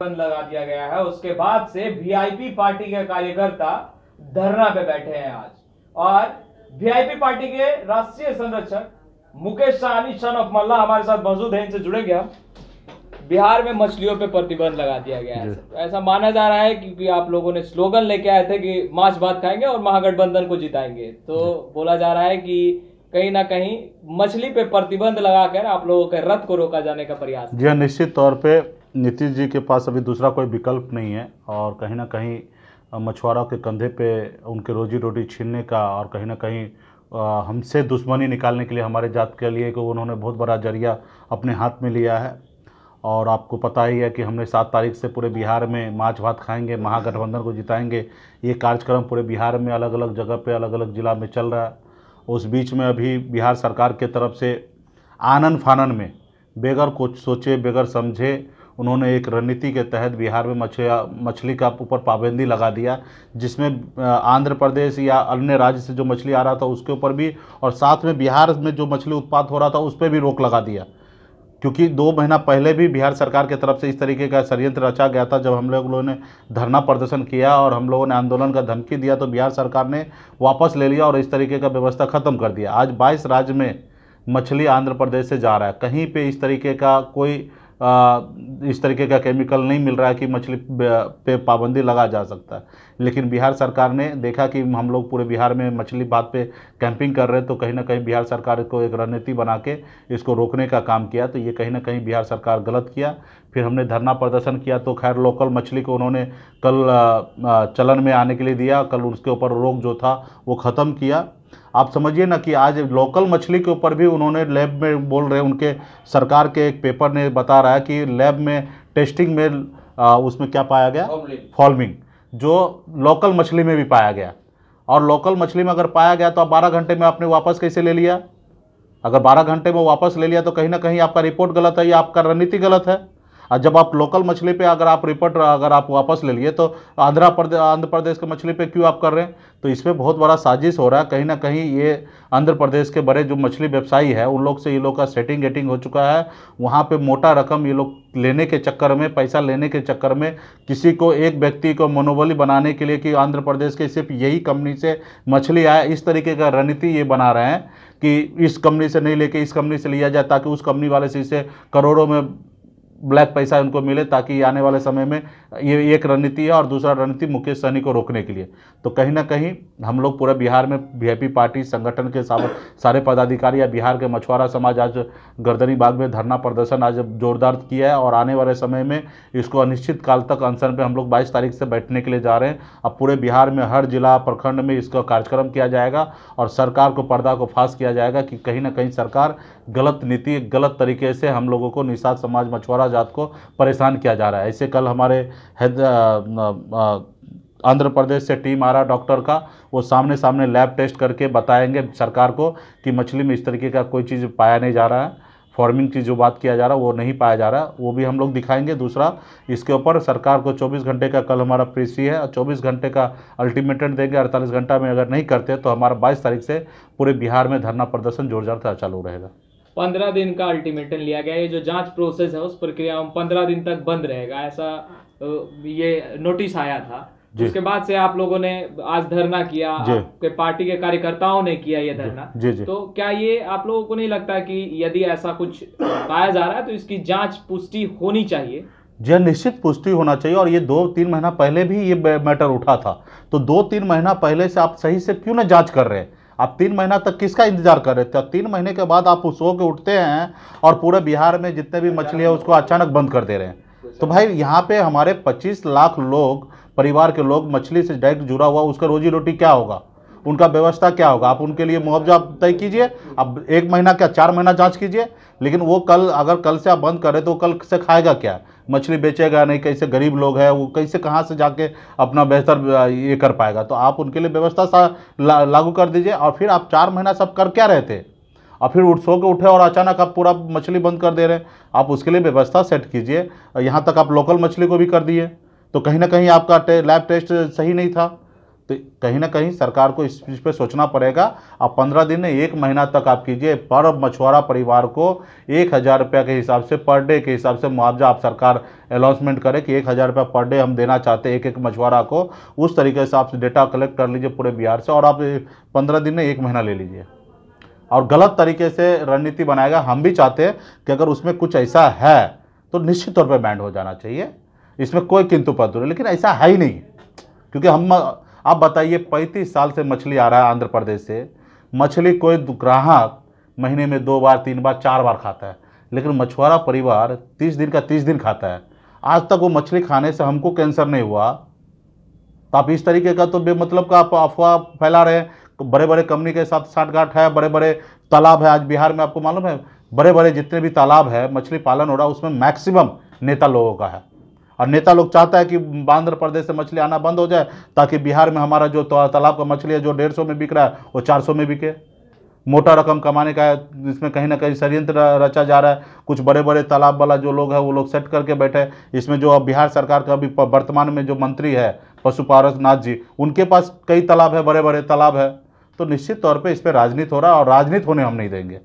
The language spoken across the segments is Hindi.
बंद लगा दिया गया है, उसके बाद से वीआईपी पार्टी के कार्यकर्ता धरना पे बैठे हैं आज। और वीआईपी पार्टी के राष्ट्रीय संरक्षक मुकेश सहनी सन ऑफ मल्ला हमारे साथ मौजूद है, इनसे जुड़ेंगे हम। बिहार में मछलियों पे प्रतिबंध लगा दिया गया है, तो ऐसा माना जा रहा है क्योंकि आप लोगों ने स्लोगन लेके आए थे कि माछ भात खाएंगे और महागठबंधन को जिताएंगे, तो बोला जा रहा है कि कहीं ना कहीं मछली पे प्रतिबंध लगाकर आप लोगों के रथ को रोका जाने का प्रयास। जी हाँ, निश्चित तौर पे नीतीश जी के पास अभी दूसरा कोई विकल्प नहीं है और कहीं ना कहीं मछुआरों के कंधे पे उनके रोजी रोटी छीनने का और कहीं ना कहीं हमसे दुश्मनी निकालने के लिए हमारे जात के लिए को उन्होंने बहुत बड़ा जरिया अपने हाथ में लिया है। और आपको पता ही है कि हमने 7 तारीख से पूरे बिहार में माछ भात खाएंगे, महागठबंधन को जिताएंगे, ये कार्यक्रम पूरे बिहार में अलग अलग जगह पे अलग अलग ज़िला में चल रहा है। उस बीच में अभी बिहार सरकार के तरफ से आनन फानन में बेगर कुछ सोचे बेगर समझे उन्होंने एक रणनीति के तहत बिहार में मछली का ऊपर पाबंदी लगा दिया, जिसमें आंध्र प्रदेश या अन्य राज्य से जो मछली आ रहा था उसके ऊपर भी, और साथ में बिहार में जो मछली उत्पाद हो रहा था उस पर भी रोक लगा दिया। क्योंकि 2 महीना पहले भी बिहार सरकार की तरफ से इस तरीके का षड्यंत्र रचा गया था, जब हम लोगों ने धरना प्रदर्शन किया और हम लोगों ने आंदोलन का धमकी दिया तो बिहार सरकार ने वापस ले लिया और इस तरीके का व्यवस्था ख़त्म कर दिया। आज 22 राज्य में मछली आंध्र प्रदेश से जा रहा है, कहीं पे इस तरीके का कोई इस तरीके का केमिकल नहीं मिल रहा है कि मछली पे पाबंदी लगा जा सकता है। लेकिन बिहार सरकार ने देखा कि हम लोग पूरे बिहार में मछली भात पे कैंपिंग कर रहे हैं, तो कहीं ना कहीं बिहार सरकार को एक रणनीति बना के इसको रोकने का काम किया। तो ये कहीं ना कहीं बिहार सरकार गलत किया। फिर हमने धरना प्रदर्शन किया तो खैर लोकल मछली को उन्होंने कल चलन में आने के लिए दिया, कल उसके ऊपर रोक जो था वो ख़त्म किया। आप समझिए ना कि आज लोकल मछली के ऊपर भी उन्होंने लैब में बोल रहे, उनके सरकार के एक पेपर ने बता रहा है कि लैब में टेस्टिंग में उसमें क्या पाया गया, फॉर्मिंग, जो लोकल मछली में भी पाया गया। और लोकल मछली में अगर पाया गया तो आप 12 घंटे में आपने वापस कैसे ले लिया? अगर 12 घंटे में वापस ले लिया तो कहीं ना कहीं आपका रिपोर्ट गलत है या आपका रणनीति गलत है। और जब आप लोकल मछली पे अगर आप रिपोर्ट अगर आप वापस ले लिए तो आंध्र प्रदेश के मछली पे क्यों आप कर रहे हैं? तो इसमें बहुत बड़ा साजिश हो रहा है। कहीं ना कहीं ये आंध्र प्रदेश के बड़े जो मछली व्यवसायी है उन लोग से ये लोग का सेटिंग गेटिंग हो चुका है। वहाँ पे मोटा रकम ये लोग लेने के चक्कर में, पैसा लेने के चक्कर में, किसी को एक व्यक्ति को मोनोपोली बनाने के लिए कि आंध्र प्रदेश के सिर्फ यही कंपनी से मछली आए, इस तरीके का रणनीति ये बना रहे हैं कि इस कंपनी से नहीं लेके इस कंपनी से लिया जाए ताकि उस कंपनी वाले से इसे करोड़ों में ब्लैक पैसा उनको मिले, ताकि आने वाले समय में ये एक रणनीति है। और दूसरा रणनीति मुकेश सहनी को रोकने के लिए। तो कहीं ना कहीं हम लोग पूरे बिहार में वीआईपी पार्टी संगठन के सारे पदाधिकारी या बिहार के मछुआरा समाज आज गर्दनी बाग में धरना प्रदर्शन आज जोरदार किया है और आने वाले समय में इसको अनिश्चित काल तक अनशन पे हम लोग 22 तारीख से बैठने के लिए जा रहे हैं। अब पूरे बिहार में हर जिला प्रखंड में इसका कार्यक्रम किया जाएगा और सरकार को पर्दा को फाश किया जाएगा कि कहीं ना कहीं सरकार गलत नीति गलत तरीके से हम लोगों को निषाद समाज मछुआरा जात को परेशान किया जा रहा है। ऐसे कल हमारे आंध्र प्रदेश से टीम आ रहा डॉक्टर का, वो सामने सामने लैब टेस्ट करके बताएंगे सरकार को कि मछली में इस तरीके का कोई चीज़ पाया नहीं जा रहा है, फार्मिंग की जो बात किया जा रहा है वो नहीं पाया जा रहा, वो भी हम लोग दिखाएंगे। दूसरा इसके ऊपर सरकार को 24 घंटे का कल हमारा प्रेसी है और 24 घंटे का अल्टीमेटम देंगे। 48 घंटा में अगर नहीं करते तो हमारा 22 तारीख से पूरे बिहार में धरना प्रदर्शन जोरदार चालू रहेगा। 15 दिन का अल्टीमेटम लिया गया है। ये जो जांच प्रोसेस है उस प्रक्रिया में 15 दिन तक बंद रहेगा, ऐसा ये नोटिस आया था। उसके बाद से आप लोगों ने आज धरना किया, आपके पार्टी के कार्यकर्ताओं ने किया ये धरना। तो क्या ये आप लोगों को नहीं लगता कि यदि ऐसा कुछ पाया जा रहा है तो इसकी जांच पुष्टि होनी चाहिए? जी निश्चित पुष्टि होना चाहिए। और ये 2-3 महीना पहले भी ये मैटर उठा था, तो 2-3 महीना पहले से आप सही से क्यों ना जांच कर रहे हैं? आप 3 महीना तक किसका इंतजार कर रहे थे? 3 महीने के बाद आप सो के उठते हैं और पूरे बिहार में जितने भी मछली है उसको अचानक बंद कर दे रहे हैं। तो भाई यहाँ पे हमारे 25 लाख लोग, परिवार के लोग मछली से डायरेक्ट जुड़ा हुआ, उसका रोजी रोटी क्या होगा, उनका व्यवस्था क्या होगा? आप उनके लिए मुआवजा तय कीजिए। अब 1 महीना क्या 4 महीना जांच कीजिए। लेकिन वो अगर कल से आप बंद करें तो कल से खाएगा क्या? मछली बेचेगा नहीं, कैसे गरीब लोग हैं वो कैसे कहाँ से जाके अपना बेहतर ये कर पाएगा? तो आप उनके लिए व्यवस्था लागू कर दीजिए। और फिर आप 4 महीना सब कर क्या रहे थे और फिर सो के उठे और अचानक आप पूरा मछली बंद कर दे रहे हैं। आप उसके लिए व्यवस्था सेट कीजिए। यहाँ तक आप लोकल मछली को भी कर दिए, तो कहीं ना कहीं आपका लैब टेस्ट सही नहीं था। तो तो कहीं ना कहीं सरकार को इस चीज़ पे सोचना पड़ेगा। आप 15 दिन नहीं 1 महीना तक आप कीजिए, पर मछुआरा परिवार को 1000 रुपये के हिसाब से पर डे के हिसाब से मुआवजा आप सरकार अनाउंसमेंट करे कि 1000 रुपये पर डे हम देना चाहते हैं एक मछुआरा को। उस तरीके से आप डेटा कलेक्ट कर लीजिए पूरे बिहार से, और आप 15 दिन में 1 महीना ले लीजिए। और गलत तरीके से रणनीति बनाएगा। हम भी चाहते हैं कि अगर उसमें कुछ ऐसा है तो निश्चित तौर पर बैंड हो जाना चाहिए, इसमें कोई किंतु परंतु नहीं, लेकिन ऐसा है ही नहीं। क्योंकि हम, आप बताइए 35 साल से मछली आ रहा है आंध्र प्रदेश से, मछली कोई ग्राहक महीने में 2 बार 3 बार 4 बार खाता है, लेकिन मछुआरा परिवार 30 दिन का 30 दिन खाता है। आज तक वो मछली खाने से हमको कैंसर नहीं हुआ। तो आप इस तरीके का तो बेमतलब का आप अफवाह फैला रहे हैं। बड़े बड़े कंपनी के साथ साठगांठ है, बड़े बड़े तालाब है। आज बिहार में आपको मालूम है बड़े बड़े जितने भी तालाब है मछली पालन हो रहा है उसमें मैक्सिमम नेता लोगों का है। और नेता लोग चाहता है कि आंध्र प्रदेश से मछली आना बंद हो जाए, ताकि बिहार में हमारा जो तालाब का मछली है जो 150 में बिक रहा है वो 400 में बिके। मोटा रकम कमाने का है, इसमें कहीं ना कहीं षड्यंत्र रचा जा रहा है। कुछ बड़े बड़े तालाब वाला जो लोग हैं वो लोग सेट करके बैठे हैं। इसमें जो अब बिहार सरकार का अभी वर्तमान में जो मंत्री है पशुपालन नाथ जी, उनके पास कई तालाब है, बड़े बड़े तालाब है। तो निश्चित तौर पे इस पर राजनीति हो रहा है, और राजनीति होने हम नहीं देंगे।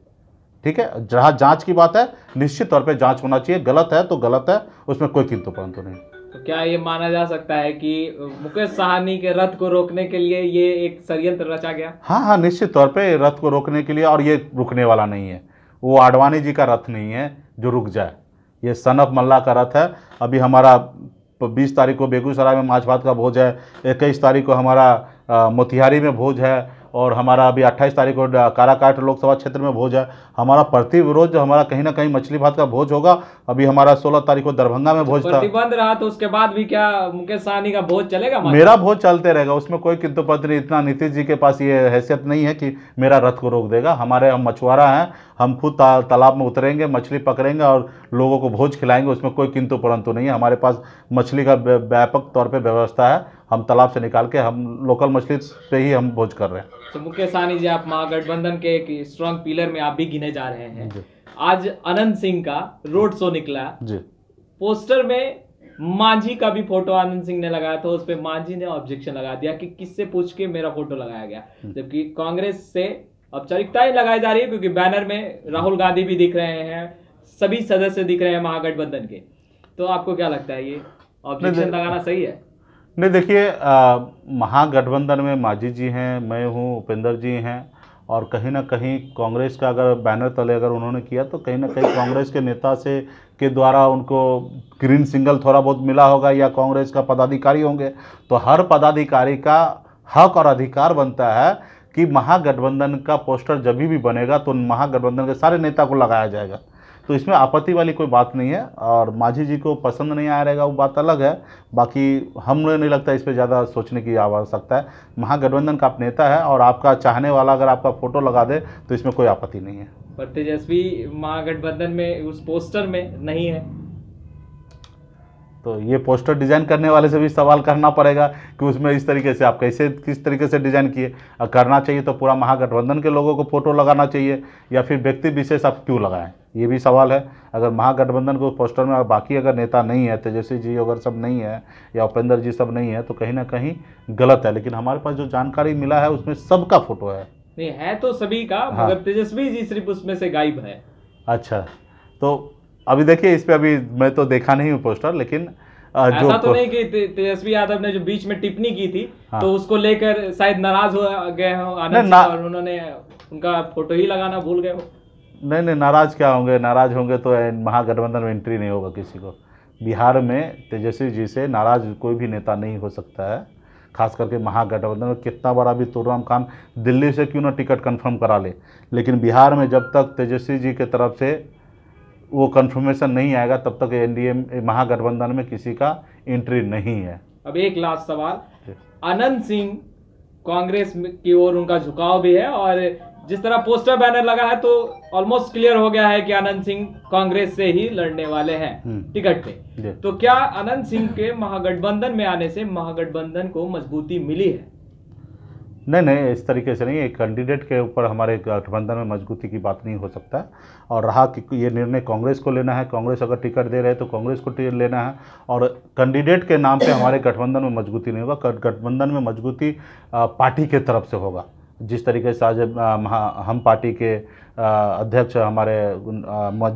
ठीक है, जहाँ जांच की बात है निश्चित तौर पे जांच होना चाहिए। गलत है तो गलत है, उसमें कोई किंतु परंतु नहीं। तो क्या ये माना जा सकता है कि मुकेश साहनी के रथ को रोकने के लिए ये एक षड्यंत्र रचा गया? हाँ, निश्चित तौर पे रथ को रोकने के लिए, और ये रुकने वाला नहीं है। वो आडवाणी जी का रथ नहीं है जो रुक जाए, ये सनफ मल्ला का रथ है। अभी हमारा 20 तारीख को बेगूसराय में माछ भात का भोज है, 21 तारीख को हमारा मोतिहारी में भोज है, और हमारा अभी 28 तारीख को काराकाट लोकसभा क्षेत्र में भोज है। हमारा प्रति रोज हमारा कहीं ना कहीं मछली भात का भोज होगा। अभी हमारा 16 तारीख को दरभंगा में भोज था। प्रतिबंध रहा तो उसके बाद भी क्या मुकेश साहनी का भोज चलेगा? मेरा भोज चलते रहेगा, उसमें कोई किंतु परंतु नहीं। इतना नीतीश जी के पास ये हैसियत नहीं है कि मेरा रथ को रोक देगा। हम मछुआरा हैं, हम खुद तालाब में उतरेंगे, मछली पकड़ेंगे और लोगों को भोज खिलाएंगे। उसमें कोई किंतु परंतु नहीं है। हमारे पास मछली का व्यापक तौर पर व्यवस्था है। हम तालाब से निकाल के हम लोकल मछली पे ही हम भोज कर रहे हैं। तो मुकेश साहनी जी, आप महागठबंधन के एक स्ट्रॉन्ग पिलर में आप भी गिने जा रहे हैं। आज अनंत सिंह का रोड शो निकला जी, पोस्टर में मांझी का भी फोटो आनंद सिंह ने लगाया था। उस पर मांझी ने ऑब्जेक्शन लगा दिया कि किससे पूछ के मेरा फोटो लगाया गया, जबकि कांग्रेस से औपचारिकताएं लगाई जा रही है, क्योंकि बैनर में राहुल गांधी भी दिख रहे हैं, सभी सदस्य दिख रहे हैं महागठबंधन के। तो आपको क्या लगता है, ये ऑब्जेक्शन लगाना सही है? नहीं, देखिए महागठबंधन में मांझी जी हैं, मैं हूँ, उपेंद्र जी हैं, और कहीं ना कहीं कांग्रेस का अगर बैनर तले अगर उन्होंने किया तो कहीं ना कहीं कांग्रेस के नेता से के द्वारा उनको ग्रीन सिग्नल थोड़ा बहुत मिला होगा, या कांग्रेस का पदाधिकारी होंगे। तो हर पदाधिकारी का हक और अधिकार बनता है कि महागठबंधन का पोस्टर जब भी बनेगा तो महागठबंधन के सारे नेता को लगाया जाएगा। तो इसमें आपत्ति वाली कोई बात नहीं है। और मांझी जी को पसंद नहीं आया रहेगा वो बात अलग है, बाकी हमें नहीं लगता इस पर ज़्यादा सोचने की आवश्यकता है। महागठबंधन का आप नेता है और आपका चाहने वाला अगर आपका फोटो लगा दे तो इसमें कोई आपत्ति नहीं है। पर तेजस्वी महागठबंधन में उस पोस्टर में नहीं है, तो ये पोस्टर डिज़ाइन करने वाले से भी सवाल करना पड़ेगा कि उसमें इस तरीके से आप कैसे किस तरीके से डिज़ाइन किए। करना चाहिए तो पूरा महागठबंधन के लोगों को फोटो लगाना चाहिए, या फिर व्यक्ति विशेष आप क्यों लगाएं, ये भी सवाल है। अगर महागठबंधन को पोस्टर में बाकी अगर नेता नहीं है, तेजस्वी जी अगर सब नहीं है या उपेंद्र जी सब नहीं है, तो कहीं ना कहीं गलत है। लेकिन हमारे पास जो जानकारी मिला है उसमें सबका फोटो है। नहीं है तो सभी का, मगर तेजस्वी जी सिर्फ उसमें से गायब है। अच्छा, तो अभी देखिए इस पे अभी मैं तो देखा नहीं हूँ पोस्टर, लेकिन ऐसा तो नहीं कि तेजस्वी यादव ने जो बीच में टिप्पणी की थी तो उसको लेकर शायद नाराज हो गए हो आनंद और उन्होंने उनका फोटो ही लगाना भूल गए हो। नहीं, नाराज क्या होंगे, नाराज होंगे तो महागठबंधन में एंट्री नहीं होगा किसी को। बिहार में तेजस्वी जी से नाराज कोई भी नेता नहीं हो सकता है, खास करके महागठबंधन में। कितना बड़ा भी तुर्राम खान दिल्ली से क्यों ना टिकट कंफर्म करा ले, लेकिन बिहार में जब तक तेजस्वी जी की तरफ से वो कंफर्मेशन नहीं आएगा तब तक एनडीए महागठबंधन में किसी का एंट्री नहीं है। अब एक लास्ट सवाल, अनंत सिंह कांग्रेस की ओर उनका झुकाव भी है, और जिस तरह पोस्टर बैनर लगा है तो ऑलमोस्ट क्लियर हो गया है कि अनंत सिंह कांग्रेस से ही लड़ने वाले हैं टिकट पे। तो क्या अनंत सिंह के महागठबंधन में आने से महागठबंधन को मजबूती मिली है? नहीं नहीं, इस तरीके से नहीं, एक कैंडिडेट के ऊपर हमारे गठबंधन में मजबूती की बात नहीं हो सकता है। और रहा कि ये निर्णय कांग्रेस को लेना है, कांग्रेस अगर टिकट दे रहे हैं तो कांग्रेस को टिकट लेना है, और कैंडिडेट के नाम पे हमारे गठबंधन में मजबूती नहीं होगा। गठबंधन में मजबूती पार्टी के तरफ से होगा। जिस तरीके से आज हम पार्टी के अध्यक्ष हमारे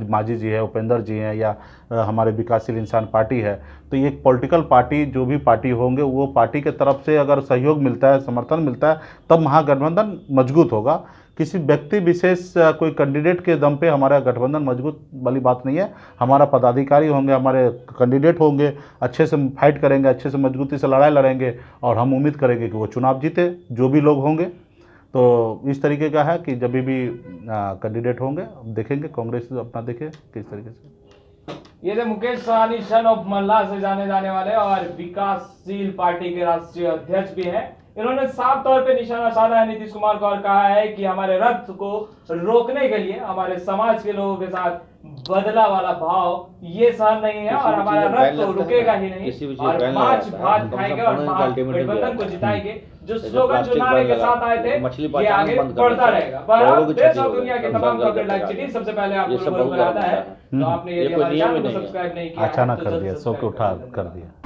मांझी जी है, उपेंद्र जी हैं, या हमारे विकासशील इंसान पार्टी है, तो ये एक पॉलिटिकल पार्टी, जो भी पार्टी होंगे वो पार्टी के तरफ से अगर सहयोग मिलता है, समर्थन मिलता है, तब महागठबंधन मजबूत होगा। किसी व्यक्ति विशेष कोई कैंडिडेट के दम पे हमारा गठबंधन मजबूत वाली बात नहीं है। हमारा पदाधिकारी होंगे, हमारे कैंडिडेट होंगे, अच्छे से फाइट करेंगे, अच्छे से मजबूती से लड़ाई लड़ेंगे, और हम उम्मीद करेंगे कि वो चुनाव जीते, जो भी लोग होंगे। तो इस तरीके का है कि जब भी कैंडिडेट होंगे देखेंगे, कांग्रेस अपना देखे किस तरीके से। ये थे मुकेश सहनी सन ऑफ मल्लाह से जाने जाने वाले और विकासशील पार्टी के राष्ट्रीय अध्यक्ष भी हैं। इन्होंने साफ तौर पे निशाना साधा है नीतीश कुमार को और कहा है कि हमारे रथ को रोकने के लिए हमारे समाज के लोगों के साथ बदला वाला भाव ये सहन नहीं है, और हमारा रथ तो रुकेगा ही नहीं, और मार्च भात खाएंगे और गठबंधन को जिताएंगे। जो स्लोगन चुनाव के साथ आए थे ये आगे बढ़ता रहेगा। पर देश और दुनिया के तमाम खबरें लाइव चिटी सबसे पहले आपको आता है, तो आपने यदि हमारे चैनल को सब्सक्राइब नहीं किया अचानक कर दिया, सो के उठा कर दिया।